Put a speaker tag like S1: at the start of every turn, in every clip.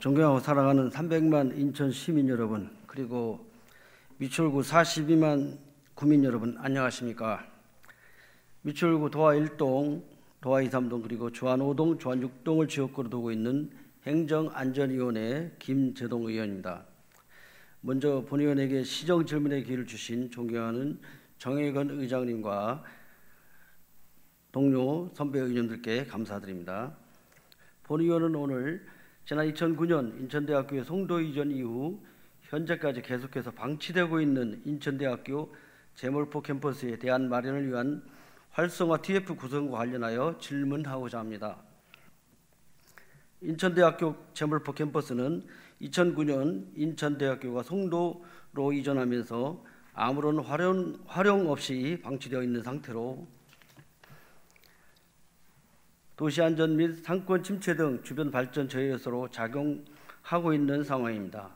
S1: 존경하고 사랑하는 300만 인천 시민 여러분, 그리고 미추홀구 42만 구민 여러분, 안녕하십니까? 미추홀구 도화 1동, 도화 2, 3동, 그리고 주안 5동, 주안 6동을 지역구로 두고 있는 행정안전위원회 김재동 의원입니다. 먼저 본 의원에게 시정 질문의 기회를 주신 존경하는 정혜건 의장님과 동료 선배 의원들께 감사드립니다. 본 의원은 오늘 지난 2009년 인천대학교의 송도 이전 이후 현재까지 계속해서 방치되고 있는 인천대학교 제몰포 캠퍼스에 대한 마련을 위한 활성화 TF 구성과 관련하여 질문하고자 합니다. 인천대학교 제몰포 캠퍼스는 2009년 인천대학교가 송도로 이전하면서 아무런 활용 없이 방치되어 있는 상태로 도시안전 및 상권 침체 등 주변 발전 저해 요소로 작용하고 있는 상황입니다.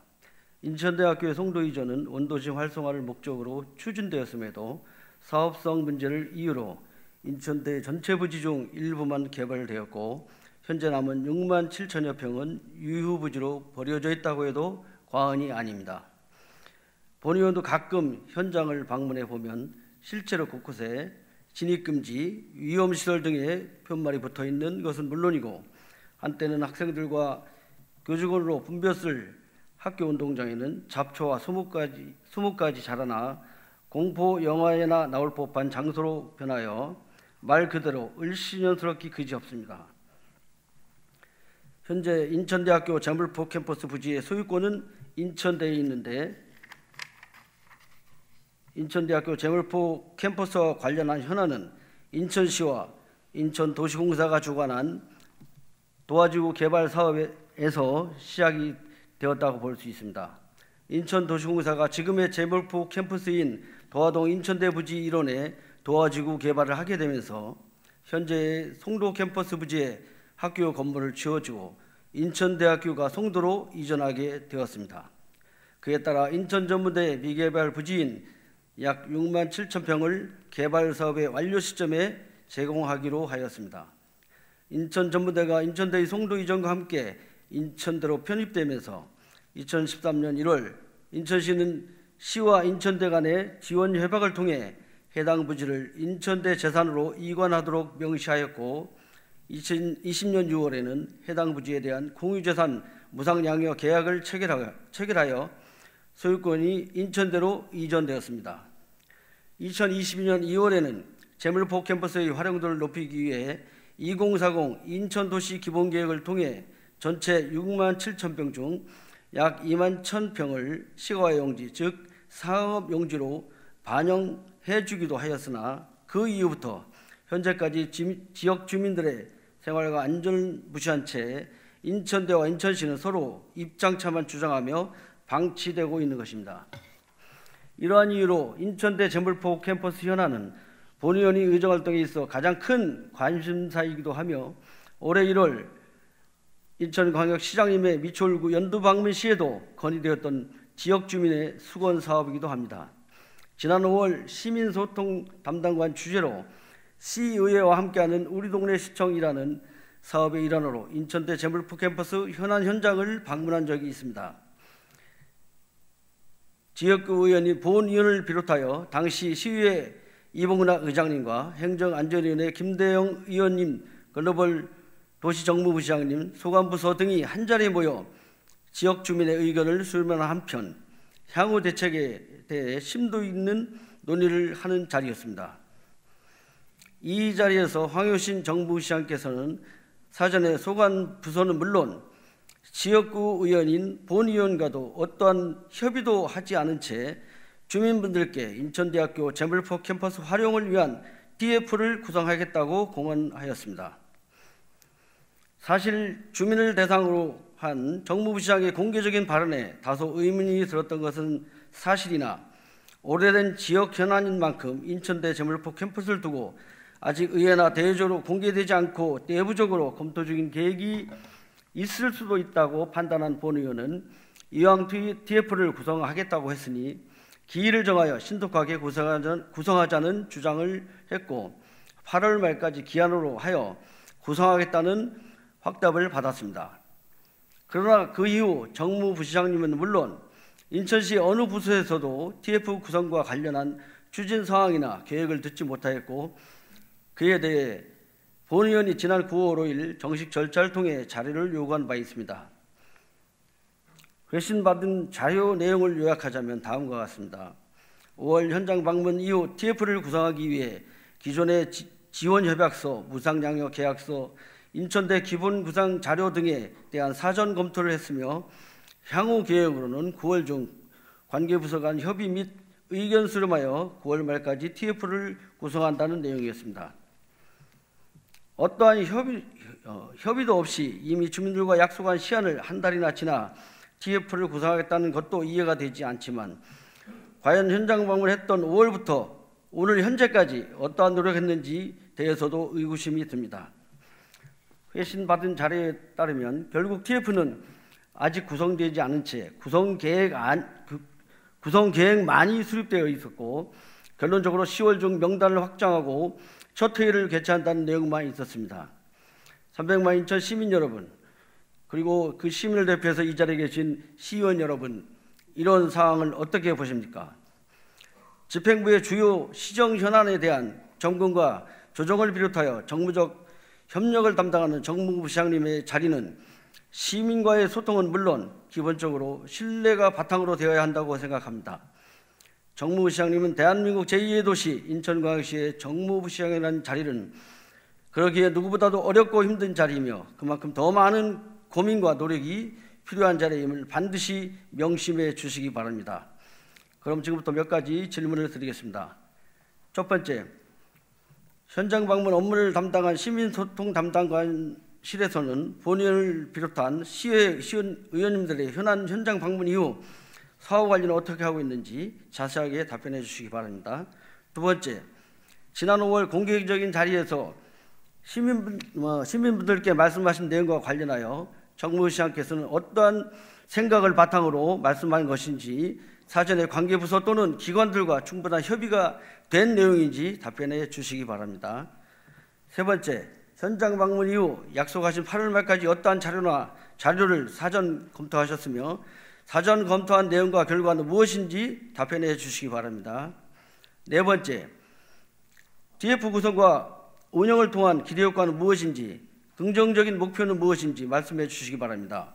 S1: 인천대학교의 송도 이전은 원도시 활성화를 목적으로 추진되었음에도 사업성 문제를 이유로 인천대 전체 부지 중 일부만 개발되었고 현재 남은 6만 7천여 평은 유휴 부지로 버려져 있다고 해도 과언이 아닙니다. 본 의원도 가끔 현장을 방문해 보면 실제로 곳곳에 진입금지, 위험시설 등의 편말이 붙어있는 것은 물론이고 한때는 학생들과 교직원으로 붐볐을 학교 운동장에는 잡초와 수목까지 자라나 공포 영화에나 나올 법한 장소로 변하여 말 그대로 을씨년스럽기 그지없습니다. 현재 인천대학교 제몰포 캠퍼스 부지의 소유권은 인천대에 있는데 인천대학교 제몰포 캠퍼스와 관련한 현안은 인천시와 인천도시공사가 주관한 도화지구 개발 사업에서 시작이 되었다고 볼 수 있습니다. 인천도시공사가 지금의 제몰포 캠퍼스인 도화동 인천대 부지 일원에 도화지구 개발을 하게 되면서 현재의 송도 캠퍼스 부지에 학교 건물을 지어주고 인천대학교가 송도로 이전하게 되었습니다. 그에 따라 인천전문대 미개발 부지인 약 6만 7천 평을 개발 사업의 완료 시점에 제공하기로 하였습니다. 인천전문대가 인천대의 송도 이전과 함께 인천대로 편입되면서 2013년 1월 인천시는 시와 인천대 간의 지원 협약을 통해 해당 부지를 인천대 재산으로 이관하도록 명시하였고 2020년 6월에는 해당 부지에 대한 공유재산 무상양여 계약을 체결하여 소유권이 인천대로 이전되었습니다. 2022년 2월에는 제몰포 캠퍼스의 활용도를 높이기 위해 2040 인천도시 기본계획을 통해 전체 6만 7천 평 중 약 2만 1천 평을 시가용지, 즉 상업용지로 반영해 주기도 하였으나 그 이후부터 현재까지 지역 주민들의 생활과 안전을 무시한 채 인천대와 인천시는 서로 입장차만 주장하며 방치되고 있는 것입니다. 이러한 이유로 인천대 제몰포 캠퍼스 현안은 본 의원이 의정활동에 있어 가장 큰 관심사이기도 하며 올해 1월 인천광역시장님의 미추홀구 연두방문 시에도 건의되었던 지역 주민의 수건 사업이기도 합니다. 지난 5월 시민소통 담당관 주재로 시의회와 함께하는 우리 동네 시청이라는 사업의 일환으로 인천대 제몰포 캠퍼스 현안 현장을 방문한 적이 있습니다. 지역구 의원이 본 의원을 비롯하여 당시 시의회 이봉락 의장님과 행정안전위원회 김대영 의원님, 글로벌 도시정무부시장님, 소관부서 등이 한자리에 모여 지역 주민의 의견을 수렴하는 한편 향후 대책에 대해 심도 있는 논의를 하는 자리였습니다. 이 자리에서 황효신 정부시장께서는 사전에 소관부서는 물론 지역구 의원인 본 의원과도 어떠한 협의도 하지 않은 채 주민분들께 인천대학교 제몰포 캠퍼스 활용을 위한 TF를 구성하겠다고 공언하였습니다. 사실 주민을 대상으로 한 정무부시장의 공개적인 발언에 다소 의문이 들었던 것은 사실이나 오래된 지역 현안인 만큼 인천대 제몰포 캠퍼스를 두고 아직 의회나 대외적으로 공개되지 않고 내부적으로 검토 중인 계획이 있을 수도 있다고 판단한 본 의원은 이왕 TF를 구성하겠다고 했으니 기일을 정하여 신속하게 구성하자는 주장을 했고 8월 말까지 기한으로 하여 구성하겠다는 확답을 받았습니다. 그러나 그 이후 정무부시장님은 물론 인천시 어느 부서에서도 TF 구성과 관련한 추진 사항이나 계획을 듣지 못하였고, 그에 대해 본 의원이 지난 9월 5일 정식 절차를 통해 자료를 요구한 바 있습니다. 회신받은 자료 내용을 요약하자면 다음과 같습니다. 5월 현장 방문 이후 TF를 구성하기 위해 기존의 지원협약서, 무상양육 계약서, 인천대 기본 구상 자료 등에 대한 사전 검토를 했으며, 향후 계획으로는 9월 중 관계부서 간 협의 및 의견 수렴하여 9월 말까지 TF를 구성한다는 내용이었습니다. 어떠한 협의도 없이 이미 주민들과 약속한 시한을 한 달이나 지나 TF를 구성하겠다는 것도 이해가 되지 않지만, 과연 현장 방문했던 5월부터 오늘 현재까지 어떠한 노력했는지 대해서도 의구심이 듭니다. 회신받은 자료에 따르면 결국 TF는 아직 구성되지 않은 채 구성계획만이 수립되어 있었고, 결론적으로 10월 중 명단을 확정하고 첫 회의를 개최한다는 내용만 있었습니다. 300만 인천 시민 여러분, 그리고 그 시민을 대표해서 이 자리에 계신 시의원 여러분, 이런 상황을 어떻게 보십니까? 집행부의 주요 시정 현안에 대한 점검과 조정을 비롯하여 정무적 협력을 담당하는 정무부시장님의 자리는 시민과의 소통은 물론 기본적으로 신뢰가 바탕으로 되어야 한다고 생각합니다. 정무부시장님은 대한민국 제2의 도시 인천광역시의 정무부시장이라는 자리는 그러기에 누구보다도 어렵고 힘든 자리이며 그만큼 더 많은 고민과 노력이 필요한 자리임을 반드시 명심해 주시기 바랍니다. 그럼 지금부터 몇 가지 질문을 드리겠습니다. 첫 번째, 현장 방문 업무를 담당한 시민소통 담당관실에서는 본의원을 비롯한 시의원 의원님들의 현장 방문 이후 사후 관리는 어떻게 하고 있는지 자세하게 답변해 주시기 바랍니다. 두 번째, 지난 5월 공개적인 자리에서 시민분들께 말씀하신 내용과 관련하여 정무부시장께서는 어떠한 생각을 바탕으로 말씀한 것인지, 사전에 관계부서 또는 기관들과 충분한 협의가 된 내용인지 답변해 주시기 바랍니다. 세 번째, 현장 방문 이후 약속하신 8월 말까지 어떠한 자료를 사전 검토하셨으며 사전 검토한 내용과 결과는 무엇인지 답변해 주시기 바랍니다. 네 번째, TF 구성과 운영을 통한 기대효과는 무엇인지, 긍정적인 목표는 무엇인지 말씀해 주시기 바랍니다.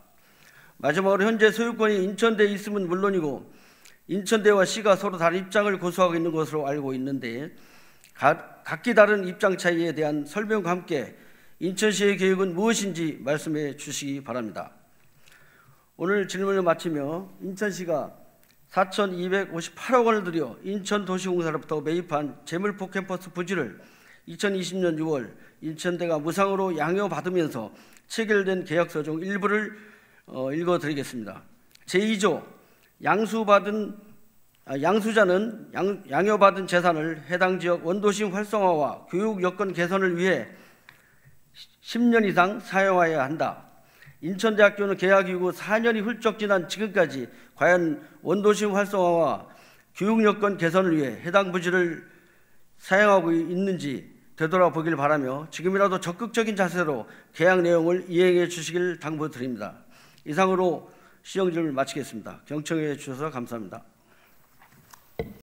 S1: 마지막으로 현재 소유권이 인천대에 있음은 물론이고 인천대와 시가 서로 다른 입장을 고수하고 있는 것으로 알고 있는데, 각기 다른 입장 차이에 대한 설명과 함께 인천시의 계획은 무엇인지 말씀해 주시기 바랍니다. 오늘 질문을 마치며 인천시가 4,258억 원을 들여 인천도시공사로부터 매입한 제물포 캠퍼스 부지를 2020년 6월 인천대가 무상으로 양효받으면서 체결된 계약서 중 일부를 읽어드리겠습니다. 제2조 양수자는 양효받은 재산을 해당 지역 원도심 활성화와 교육 여건 개선을 위해 10년 이상 사용해야 한다. 인천대학교는 계약 이후 4년이 훌쩍 지난 지금까지 과연 원도심 활성화와 교육 여건 개선을 위해 해당 부지를 사용하고 있는지 되돌아보길 바라며 지금이라도 적극적인 자세로 계약 내용을 이행해 주시길 당부드립니다. 이상으로 시정질문을 마치겠습니다. 경청해 주셔서 감사합니다.